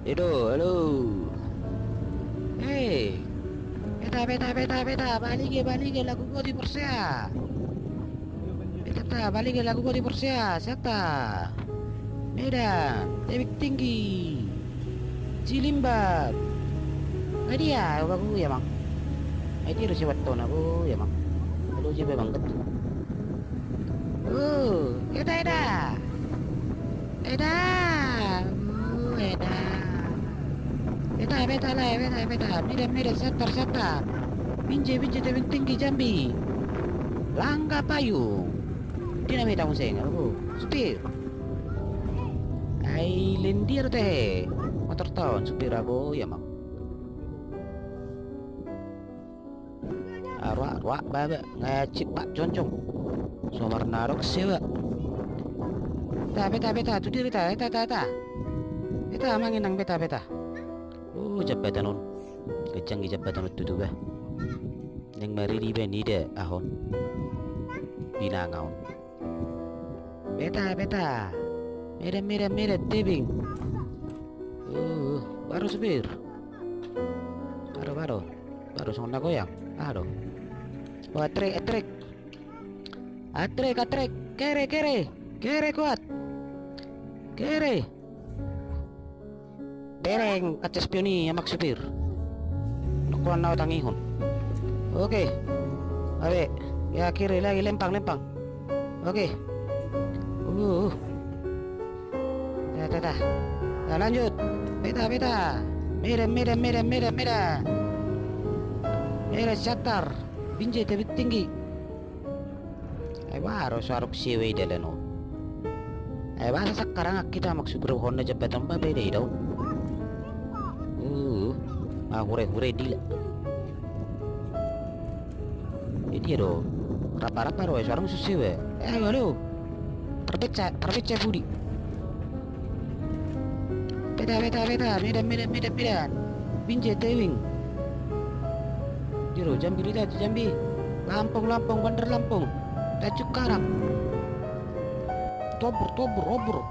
Itu, halo. Hei, beta, balik ke lagu gua di Persea. Balik ke lagu gua di Persea, siapa? Medan, Tebing Tinggi, Cilimbab. Nggak dia, aku ya bang. Itu harus siapa tahun aku ya bang. Halo siapa bang betul. Eda, Eda, Eda. Beda, setar. Binjai, Tebing Tinggi, Jambi. Langga Payung. Dia namanya tamu saya, aku. Supir. Lendir teh. Motor tahun, supir aku, ya mang. Arwah, baba, ngacip pak concong. Somar narok sewa. Beta, tu diri ta. Beta manginang beta. Jabatan on. Kecang jabatan itu tuh bah. Yang mari di benida ahon. Binangaon. Beta. Mera tebing. Baru supir. Baru sonda goyang. Aduh. Atrek. Kere kuat. Kere. Dereng kaca spioni yamak supir. Nakuan na tangihon. Oke. Abe, ya kiri lagi lempang. Oke. Dah. Nah, lanjut. Beta. Mera. Mera catar. Binjai Tebing Tinggi. Baru saruk siwe dalano. Bahasa sekarang kita maksud berhonda jabatan apa beda itu? Hure dila. Ini do. Rapa do sarung susiwe. Halo. Terpecah budi. Beda. Medan. Binjai Tebing. Jero Jambi. Lampung, Bandar Lampung. Tajuk Karang. Tobur.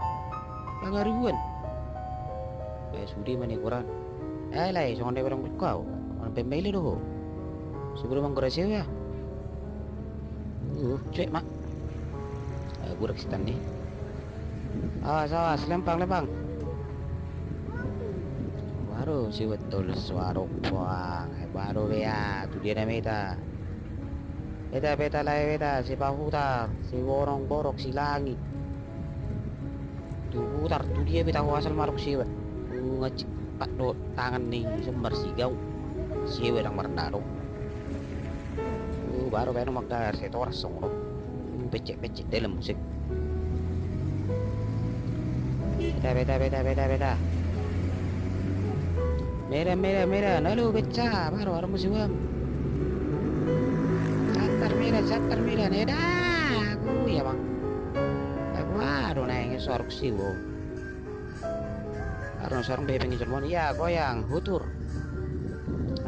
Pangaribuan. Sudi mani Quran. Lai, songon dai barang kau. Orang pembeli doh. Sebelum mangkorasi ya. Cek mak. Burak sitan nih. Awas, lempang. Baru si betul suara buang. Baru ya, tu dia namanya. Beta, si pahutar, si borok, si langit. Tu putar, tu dia beta asal maruk siwa. Ngecik pak do tangan nih sembar sigau. Siwa yang merdaro. Baru kaya magdar sa oras song. Becek dalam musik. Beta. Mera, lalu beca, baru musiwam. Catar mera, neda. Aku ya bang. Baru naik sorok siwo. Baru sorong dia pengen cermon. Ya goyang, hutur.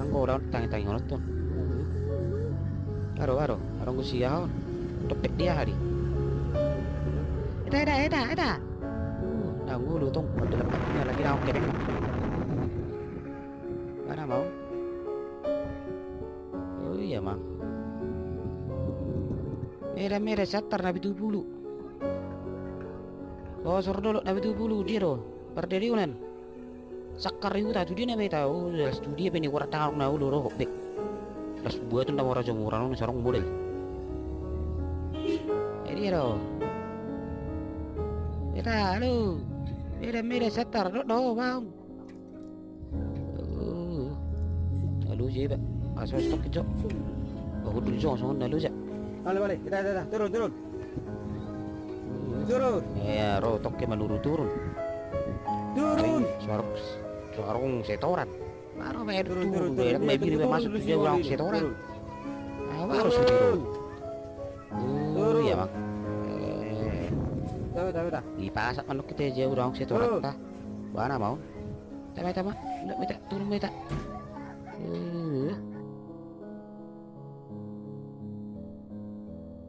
Anggo lawan tangi ngonot tuh. Baru gue siahon. Topik dia hari. Eda. Nanggu lu tong. Ada lepatnya lagi naon kebek. Mana mau? Iya mang. Mera catar nabi 70. Suruh dulu nabi 70 dia doh. Berdiri unan. Sakar itu tadi dia nabi tahu. Studi apa nih kurang tahu nahu doh bek. Terus buat tuh nama raja murah nih sarung model. Dia doh. Halo. Mera catar doh bang. Lalu sih pak. Asal stok kejok. Aku dulu jangan lalu sih. Balik. Kita turun. Ya, toknya menurun turun. Suarung setoran. Baru bayar turun. May bili masuk dia orang setoran. Baru turun. Ya bang. Dah. Dipasak manuk kita aja orang setoran ta. Mana mau? Tama. Turun beta.